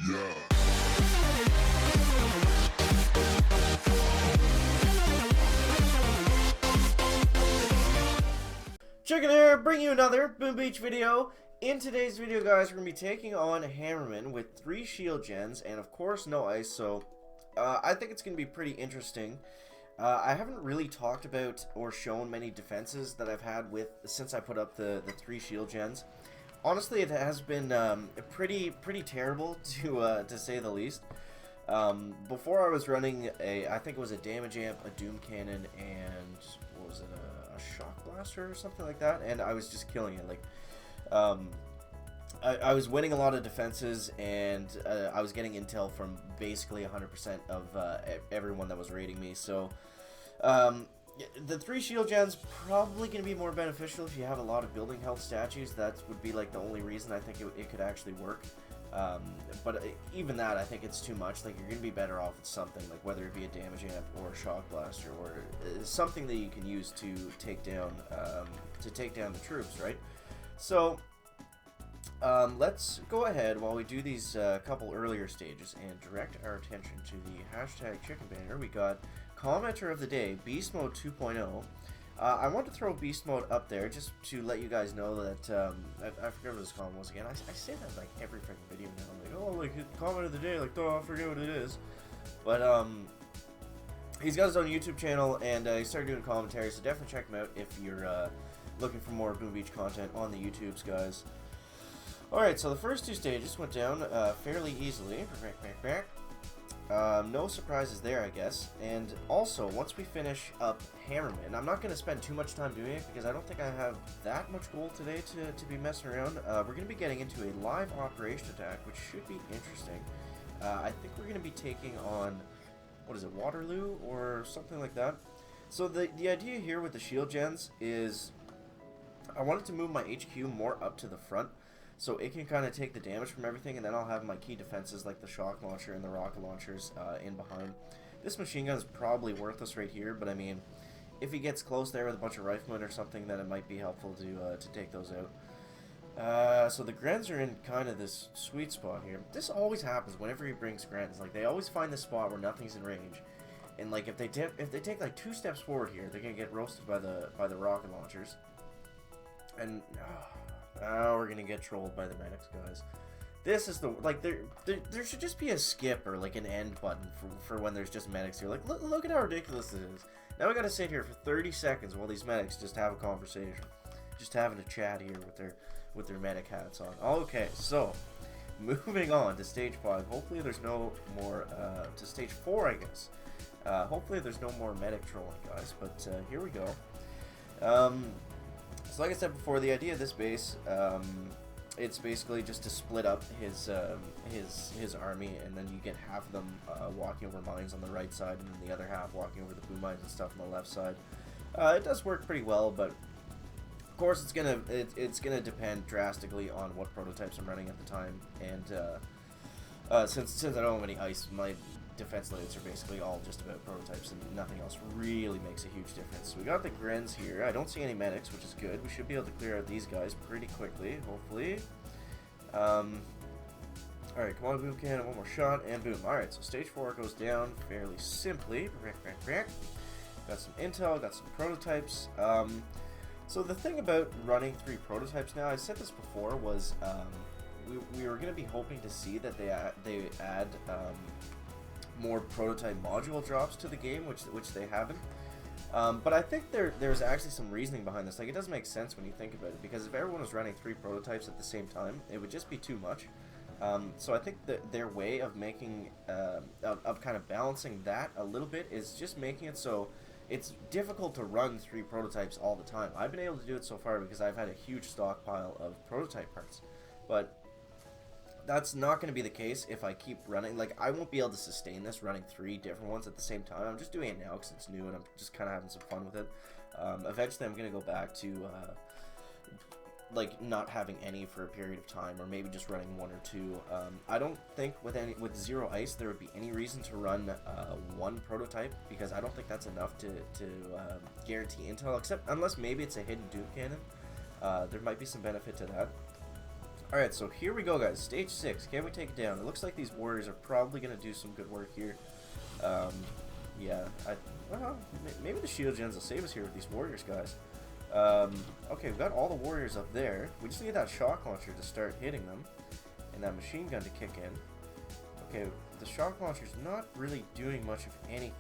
Chicken here, bring you another Boom Beach video. In today's video, guys, we're going to be taking on Hammerman with 3 shield gens and, of course, no ice, so I think it's going to be pretty interesting. I haven't really talked about or shown many defenses that I've had with since I put up the 3 shield gens. Honestly, it has been pretty terrible to say the least. Before I was running I think it was a damage amp, a doom cannon, and what was it, a shock blaster or something like that, and I was just killing it. Like, I was winning a lot of defenses, and I was getting intel from basically 100% of everyone that was raiding me. So the 3 shield gens probably going to be more beneficial if you have a lot of building health statues. That would be like the only reason I think it could actually work. But even that, I think it's too much. Like, you're going to be better off with something, like whether it be a damage amp or a shock blaster or something that you can use to take down the troops, right? So let's go ahead while we do these couple earlier stages and direct our attention to the hashtag chicken banner. We got commenter of the day, Beast Mode 2.0. I want to throw Beast Mode up there just to let you guys know that, I forget what his comment was again. I say that like every freaking video now. I'm like, oh, like, comment of the day, like, oh, I forget what it is. But, he's got his own YouTube channel, and he started doing commentary, so definitely check him out if you're looking for more Boom Beach content on the YouTubes, guys. Alright, so the first 2 stages went down fairly easily. No surprises there, I guess. And also, once we finish up Hammerman, I'm not going to spend too much time doing it because I don't think I have that much gold today to be messing around. We're going to be getting into a live operation attack, which should be interesting. I think we're going to be taking on, what is it, Waterloo or something like that. So the idea here with the shield gens is I wanted to move my HQ more up to the front, so it can kind of take the damage from everything, and then I'll have my key defenses like the shock launcher and the rocket launchers in behind. This machine gun is probably worthless right here, but I mean, if he gets close there with a bunch of riflemen or something, then it might be helpful to take those out. So the Grens are in kind of this sweet spot here. This always happens whenever he brings Grens. Like, they always find the spot where nothing's in range, and like if they take like 2 steps forward here, they're gonna get roasted by the rocket launchers. And we're gonna get trolled by the medics, guys. This is the, like, there should just be a skip or like an end button for when there's just medics here. Like, look at how ridiculous this is. Now we gotta sit here for 30 seconds while these medics just have a conversation, just having a chat here with their medic hats on. Okay, so moving on to stage 5. Hopefully there's no more to stage 4, I guess. Hopefully there's no more medic trolling, guys. But here we go. So like I said before, the idea of this base, it's basically just to split up his army, and then you get half of them walking over mines on the right side, and then the other half walking over the boom mines and stuff on the left side. It does work pretty well, but of course it's gonna depend drastically on what prototypes I'm running at the time, and since I don't have any ice, my defense loads are basically all just about prototypes, and nothing else really makes a huge difference. So we got the Grens here. I don't see any medics, which is good. We should be able to clear out these guys pretty quickly, hopefully. Alright, come on, boom cannon, one more shot, and boom. Alright, so stage 4 goes down fairly simply. Got some intel, got some prototypes. So the thing about running 3 prototypes now, I said this before, was we were going to be hoping to see that they add more prototype module drops to the game, which they haven't. But I think there's actually some reasoning behind this. Like, it doesn't make sense when you think about it, because if everyone was running 3 prototypes at the same time, it would just be too much. So I think that their way of making of kind of balancing that a little bit is just making it so it's difficult to run 3 prototypes all the time. I've been able to do it so far because I've had a huge stockpile of prototype parts, but that's not going to be the case if I keep running. Like, I won't be able to sustain this running 3 different ones at the same time. I'm just doing it now because it's new and I'm just kind of having some fun with it. Eventually I'm going to go back to like not having any for a period of time, or maybe just running 1 or 2. I don't think with 0 ice there would be any reason to run 1 prototype, because I don't think that's enough to guarantee intel, except unless maybe it's a hidden doom cannon. There might be some benefit to that. Alright, so here we go, guys. Stage 6. Can we take it down? It looks like these warriors are probably going to do some good work here. Yeah, well, maybe the shield gens will save us here with these warriors, guys. Okay, we've got all the warriors up there. We just need that shock launcher to start hitting them, and that machine gun to kick in. Okay, the shock launcher's not really doing much of anything.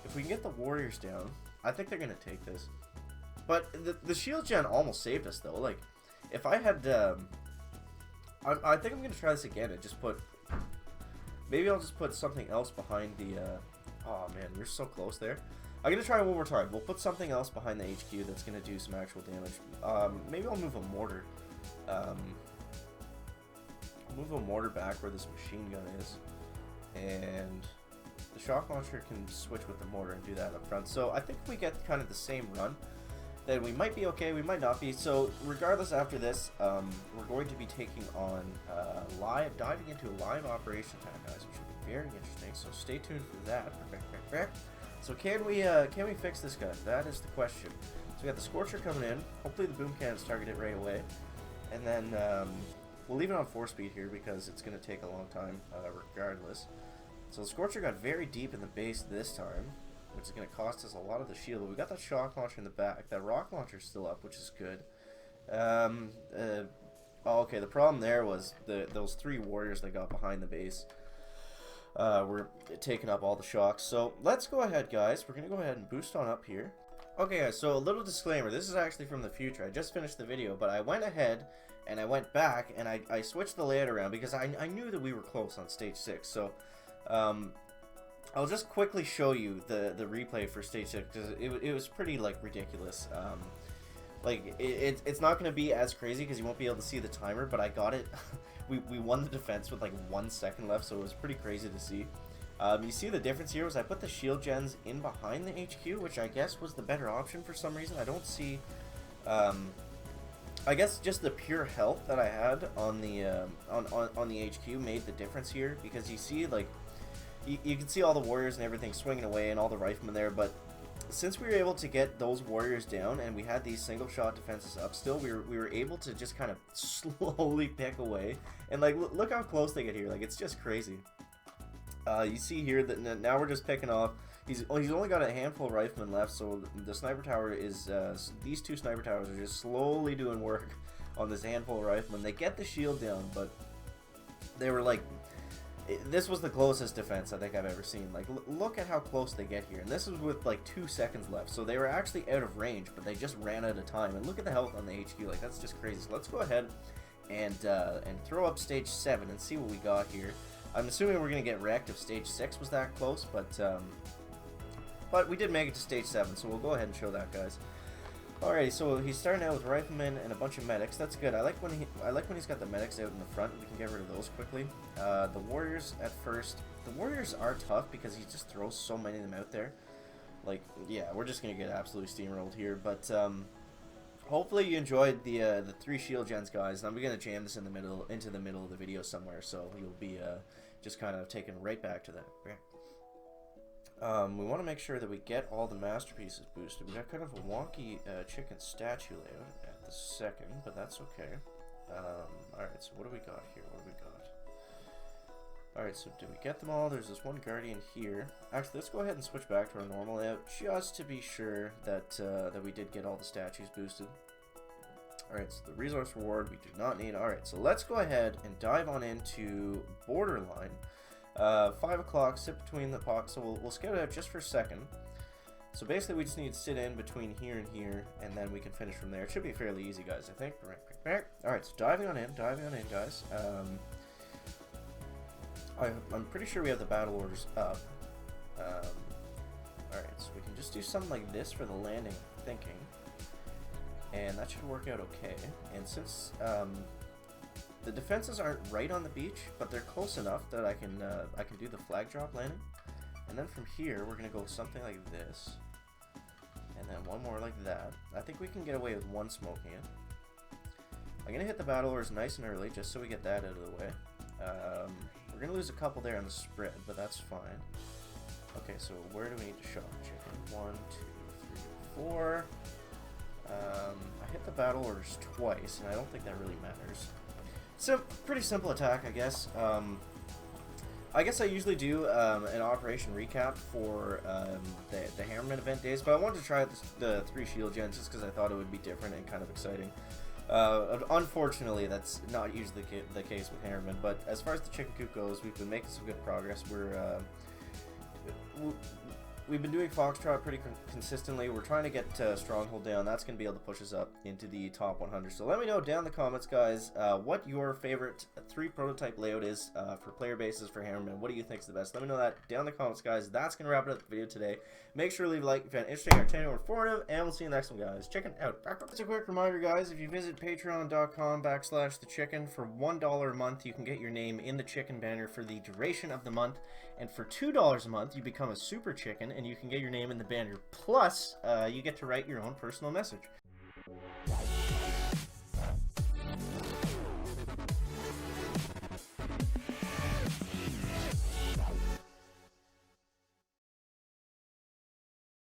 If we can get the warriors down, I think they're going to take this. But the shield gen almost saved us, though. Like, if I had, I think I'm going to try this again and just put, maybe I'll just put something else behind the, oh man, we're so close there. I'm going to try one more time. We'll put something else behind the HQ that's going to do some actual damage. Maybe I'll move a mortar. I'll move a mortar back where this machine gun is. And the shock launcher can switch with the mortar and do that up front. So I think if we get kind of the same run, then we might be okay, we might not be. So regardless, after this, we're going to be taking on diving into a live operation time, guys, which should be very interesting. So stay tuned for that. So can we fix this guy? That is the question. So we got the Scorcher coming in. Hopefully the boom cannons target it right away, and then we'll leave it on 4-speed here because it's going to take a long time regardless. So the Scorcher got very deep in the base this time, which is going to cost us a lot of the shield. But we got that shock launcher in the back. That rock launcher is still up, which is good. Oh, okay, the problem there was those 3 warriors that got behind the base were taking up all the shocks. So let's go ahead, guys. We're going to go ahead and boost on up here. Okay, guys, so a little disclaimer. This is actually from the future. I just finished the video, but I went ahead and I went back and I switched the layout around because I knew that we were close on stage 6. So I'll just quickly show you the replay for stage 6 because it was pretty like ridiculous. Like it's not going to be as crazy because you won't be able to see the timer, but I got it. we won the defense with like 1 second left, so it was pretty crazy to see. You see the difference here was I put the shield gens in behind the HQ, which I guess was the better option for some reason. I don't see. I guess just the pure health that I had on the on the HQ made the difference here because you see like. You can see all the warriors and everything swinging away and all the riflemen there, but since we were able to get those warriors down and we had these single shot defenses up still, we were able to just kind of slowly pick away. And like, look how close they get here. Like, it's just crazy. You see here that now we're just picking off. He's only got a handful of riflemen left, so the sniper tower is, these 2 sniper towers are just slowly doing work on this handful of riflemen. They get the shield down, but they were like, this was the closest defense I think I've ever seen. Like, look at how close they get here. And this was with, like, 2 seconds left. So they were actually out of range, but they just ran out of time. And look at the health on the HQ. Like, that's just crazy. So let's go ahead and throw up stage 7 and see what we got here. I'm assuming we're going to get wrecked if stage 6 was that close, but we did make it to stage 7, so we'll go ahead and show that, guys. Alrighty, so he's starting out with riflemen and a bunch of medics. That's good. I like when he's got the medics out in the front. We can get rid of those quickly. The warriors at first. The warriors are tough because he just throws so many of them out there. Like, yeah, we're just gonna get absolutely steamrolled here. But hopefully you enjoyed the 3 shield gens, guys. And I'm gonna jam this into the middle of the video somewhere, so you'll be just kind of taken right back to that. Okay. We want to make sure that we get all the masterpieces boosted. We got kind of a wonky chicken statue layout at the second, but that's okay. Alright, so what do we got here? Alright, so did we get them all? There's this one guardian here. Actually, let's go ahead and switch back to our normal layout just to be sure that that we did get all the statues boosted. Alright, so the resource reward we do not need. Alright, so let's go ahead and dive on into Borderline. 5 o'clock, sit between the pots, so we'll scout it out just for a second. So basically we just need to sit in between here and here, and then we can finish from there. It should be fairly easy, guys, I think. Alright, so diving on in, guys. I'm pretty sure we have the battle orders up. Alright, so we can just do something like this for the landing, I'm thinking. And that should work out okay. And since the defenses aren't right on the beach, but they're close enough that I can do the flag drop landing. And then from here, we're gonna go something like this, and then one more like that. I think we can get away with 1 smoking it. I'm gonna hit the battle orders nice and early, just so we get that out of the way. We're gonna lose a couple there on the spread, but that's fine. Okay, so where do we need to shock chicken? 1, 2, 3, 4. I hit the battle orders twice, and I don't think that really matters. So, pretty simple attack, I guess. I guess I usually do an operation recap for the Hammerman event days, but I wanted to try the 3 shield gens just because I thought it would be different and kind of exciting. Unfortunately, that's not usually the case with Hammerman, but as far as the chicken coop goes, we've been making some good progress. We've been doing Foxtrot pretty consistently. We're trying to get Stronghold down. That's going to be able to push us up into the top 100. So let me know down in the comments, guys, what your favorite 3 prototype layout is for player bases for Hammerman. What do you think is the best? Let me know that down in the comments, guys. That's going to wrap it up the video today. Make sure to leave a like if you found it interesting, entertaining, or informative, and we'll see you in the next one, guys. Chicken out. Just a quick reminder, guys, if you visit patreon.com/thechicken for $1 a month, you can get your name in the chicken banner for the duration of the month. And for $2 a month, you become a super chicken, and you can get your name in the banner. Plus, you get to write your own personal message.